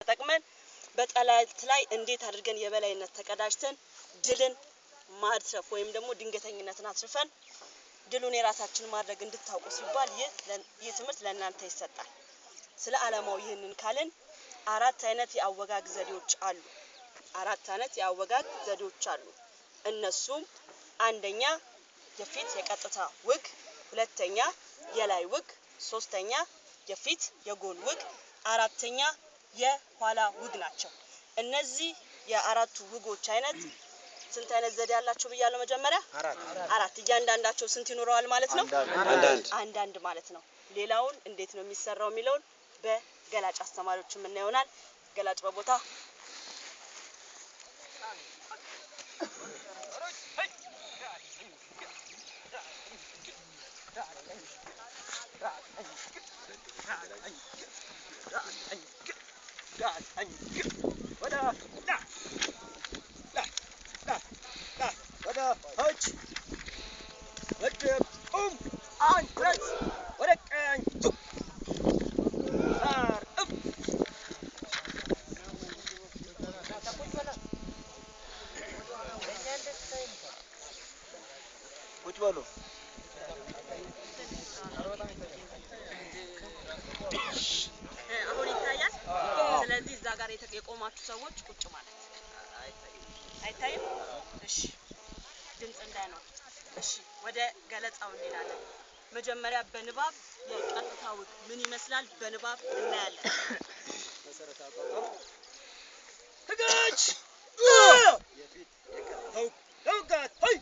ተጠቅመን በጠላት ላይ እንዴት አድርገን የበላይነት ተቀዳጅተን ድልን ማድረፍ ወይም ደግሞ ድንገተኝነትን አትርፈን ድሉን የራሳችን ማድረግ እንድታውቁ ሲባል ይህ ትምህርት ለእናንተ ይሰጣል። ስለ ዓላማው ይህንን ካልን አራት አይነት የአወጋግ ዘዴዎች አሉ። አራት አይነት የአወጋግ ዘዴዎች አሉ። እነሱም አንደኛ የፊት የቀጥታ ውግ፣ ሁለተኛ የላይ ውግ፣ ሶስተኛ የፊት የጎን ውግ፣ አራተኛ የኋላ ውግ ናቸው። እነዚህ የአራቱ ውጎች አይነት ስንት አይነት ዘዴ ያላችሁ ብያለሁ መጀመሪያ? አራት። እያንዳንዳቸው ስንት ይኖረዋል ማለት ነው? አንዳንድ ማለት ነው። ሌላውን እንዴት ነው የሚሰራው የሚለውን በገላጭ አስተማሪዎች ምን ይሆናል? ገላጭ በቦታ አሁን ይታያል። ስለዚህ እዛ ጋር የቆማችሁ ሰዎች ቁጭ ማለት አይታይም? እሺ፣ ድምጽ እንዳይኖር። እሺ፣ ወደ ገለጻው እንሄዳለን። መጀመሪያ በንባብ የቀጥታ ውግ ምን ይመስላል በንባብ እናያለን። መሰረተ አቋም ህጋች የፊት የቀጥታው ለውጋት ሆይ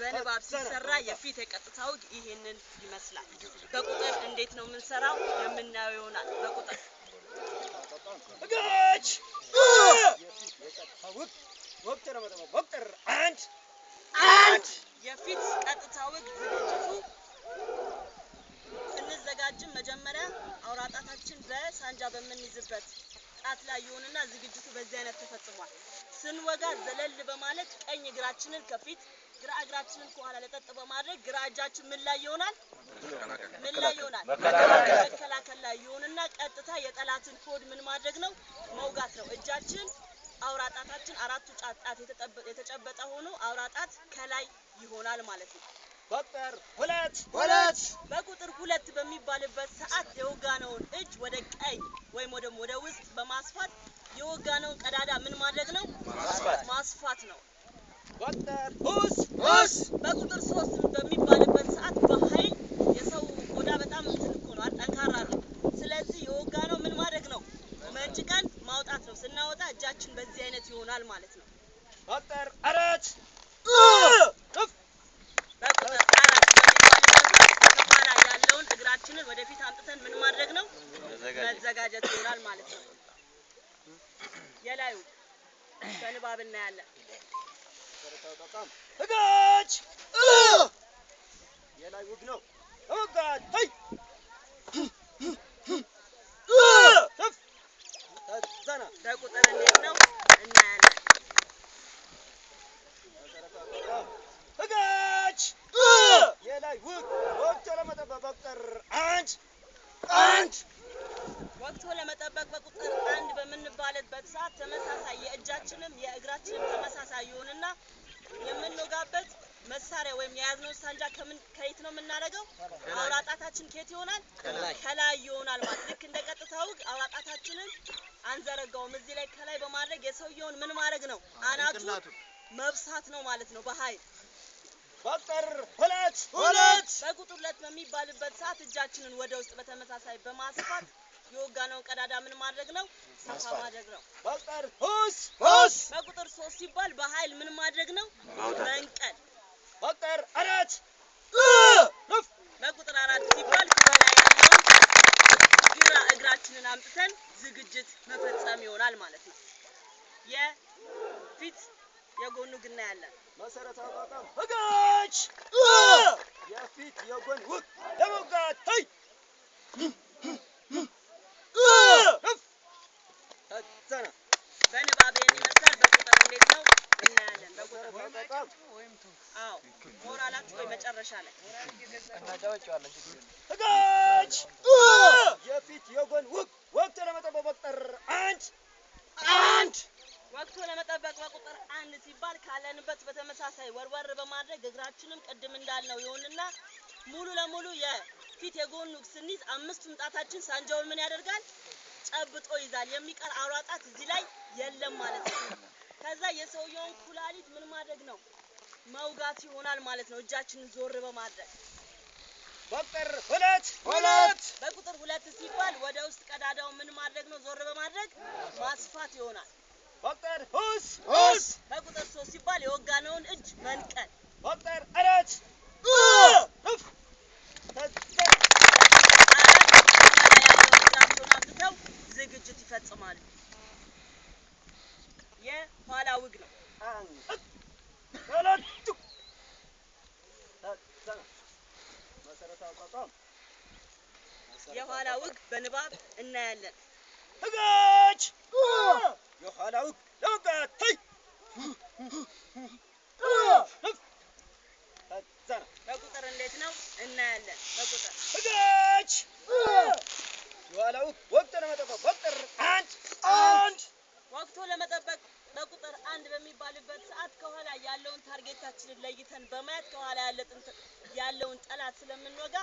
በንባብ ሲሰራ የፊት የቀጥታ ውግ ይሄንን ይመስላል። በቁጥር እንዴት ነው የምንሰራው የምናየው ይሆናል። በቁጥር ህጋች የፊት የቀጥታ ውግ ወቅተር መደመ ወቅተር አንድ የፊት ቀጥታ ውግ ዝግጅቱ ስንዘጋጅም መጀመሪያ አውራጣታችን በሳንጃ በመንይዝበት ጣት ላይ ይሆንና ዝግጅቱ በዚህ አይነት ተፈጽሟል። ስንወጋ ዘለል በማለት ቀኝ እግራችንን ከፊት ግራ እግራችንን ከኋላ ለጠጥ በማድረግ ግራ እጃችን ምን ላይ ይሆናል? መከላከል ላይ ይሆንና ቀጥታ የጠላትን ሆድ ምን ማድረግ ነው? መውጋት ነው። እጃችን አውራጣታችን አራቱ ጫጣት የተጨበጠ ሆኖ አውራጣት ከላይ ይሆናል ማለት ነው። በቁጥር ሁለት በቁጥር ሁለት በሚባልበት ሰዓት የወጋነውን እጅ ወደ ቀኝ ወይም ወደ ውስጥ በማስፋት የወጋነውን ቀዳዳ ምን ማድረግ ነው? ማስፋት ነው። በቁጥር በቁጥር 3 በሚባልበት ሰዓት በኃይል የሰው ቆዳ በጣም ትልቅ ነው፣ ጠንካራ ነው። ስለዚህ የወጋነው ምን ማድረግ ነው? መንጭቀን ማውጣት ነው። ስናወጣ እጃችን በዚህ አይነት ይሆናል ማለት ነው። በቁጥር 4 በቁጥር 4 ከኋላ ያለውን እግራችንን ወደፊት አምጥተን ምን ማድረግ ነው? መዘጋጀት ይሆናል ማለት ነው። የላዩ በንባብ እናያለን። ህጋች የላይ ውግ ነው። ህጋች ሄይ ተዘና በቁጥር እንዴት ነው እናያለን። ህጋች የላይ ውግ ወቅቶ ለመጠበቅ በቁጥር አንድ ወቅቶ ለመጠበቅ በቁጥር 1 በምንባልበት ሰዓት ተመሳሳይ የእጃችንም የእግራችንም ተመሳሳይ ይሆንና የምንወጋበት መሳሪያ ወይም የያዝነው ሳንጃ ከየት ነው የምናደርገው? አውራጣታችን ከየት ይሆናል? ከላይ ይሆናል ማለት ልክ እንደ ቀጥታው አውራጣታችንን አንዘረጋውም። እዚህ ላይ ከላይ በማድረግ የሰውየውን ምን ማድረግ ነው? አናቱ መብሳት ነው ማለት ነው በኃይል። በቁጥር ሁለት በቁጥር 2 በሚባልበት ሰዓት እጃችንን ወደ ውስጥ በተመሳሳይ በማስፋት የወጋነውን ቀዳዳ ምን ማድረግ ነው? ሰፋ ማድረግ ነው። በቁጥር 3 ሲባል በኃይል ምን ማድረግ ነው? መንቀል። በቁጥር 4 በቁጥር 4 ሲባል ከኋላ ያለውን ግራ እግራችንን አምጥተን ዝግጅት መፈጸም ይሆናል ማለት ነው። የፊት የጎን ውግ እናያለን። መሰረታዊ አቋም ህጋች የፊት የጎን ውግ ለመውጋት ሄይ ተዘና በንባብ የሚመስል በቁጥር እንዴት ነው እናያለን። በቁጥር ሞራላችሁ ወይ መጨረሻ ላይ እናዳውጫለን። ህጋች እንዳልነው ይሁንና ሙሉ ለሙሉ የፊት የጎኑ ስንይዝ አምስቱም ጣታችን ሳንጃውን ምን ያደርጋል ጨብጦ ይዛል። የሚቀር አውራ ጣት እዚህ ላይ የለም ማለት ነው። ከዛ የሰውየውን ኩላሊት ምን ማድረግ ነው መውጋት ይሆናል ማለት ነው። እጃችንን ዞር በማድረግ በቁጥር ሁለት በቁጥር 2 ሲባል ወደ ውስጥ ቀዳዳው ምን ማድረግ ነው ዞር በማድረግ ማስፋት ይሆናል። በቁጥር በቁጥር 3 ሲባል የወጋነውን እጅ መንቀል። በቁጥር 4 ዝግጅት ይፈጽማሉ። የኋላ ውግ ነው። የኋላ ውግ በንባብ እናያለን። ህጋች የኋላ ውግ ለውጋት በቁጥር እንዴት ነው እናያለን። በቁጥር ህጋች የኋላ ውግ ወቅት ለመጠበቅ በቁጥር አንድ ወቅቱ ለመጠበቅ በቁጥር 1 በሚባልበት ሰዓት ከኋላ ያለውን ታርጌታችንን ለይተን በማየት ከኋላ ያለውን ጠላት ስለምንወጋ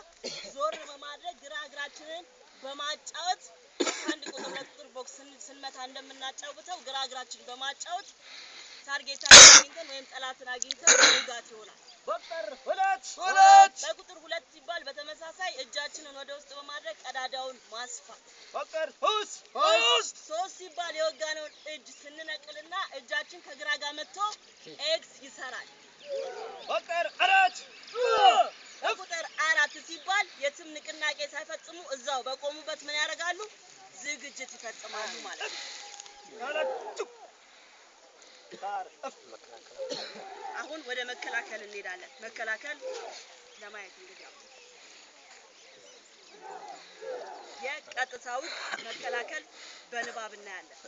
ዞር በማድረግ ግራ እግራችንን በማጫወት አንድ ቁጥር ለቁጥር ቦክስ ስንመታ እንደምናጫውተው ግራ እግራችንን በማጫወት ታርጌታችንን አግኝተን ወይም ጠላትን አግኝተን መውጋት ይሆናል። በቁጥር 2 ሲባል በተመሳሳይ እጃችንን ወደ ውስጥ በማድረግ ቀዳዳውን ማስፋት። በቁጥር 3 ሲባል የወጋነውን እጅ ስንነቅልና እጃችን ከግራ ጋር መጥቶ ኤክስ ይሰራል። በቁጥር 4 ሲባል የትም ንቅናቄ ሳይፈጽሙ እዛው በቆሙበት ምን ያደርጋሉ ዝግጅት ይፈጽማሉ ማለት ነው። አሁን ወደ መከላከል እንሄዳለን። መከላከል ለማየት እንግዲህ የቀጥታው መከላከል በንባብ እናያለን።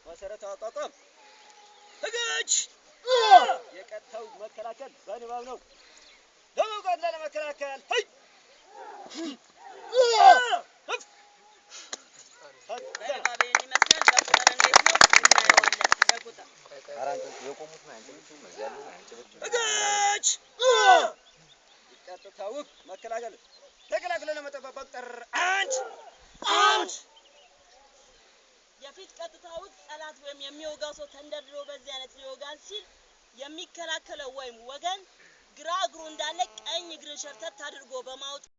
መሰረታዊ አቋቋም ህጋች የቀጥታው መከላከል በንባብ ነው። ለመውጋት ለመከላከል በንባብ የሚመስለን በቁጥር እንዴት ነው እናየዋለን። በቁጥር ህጋች የቀጥታው መከላከል ተከላክሎ ለመጠበቅ በቁጥር አንድ የፊት ቀጥታው ጠላት ወይም የሚወጋው ሰው ተንደርድሮ በዚህ አይነት ሊወጋን ሲል የሚከላከለው ወይም ወገን ግራ እግሩ እንዳለ ቀኝ እግርን ሸርተት አድርጎ በማውጣት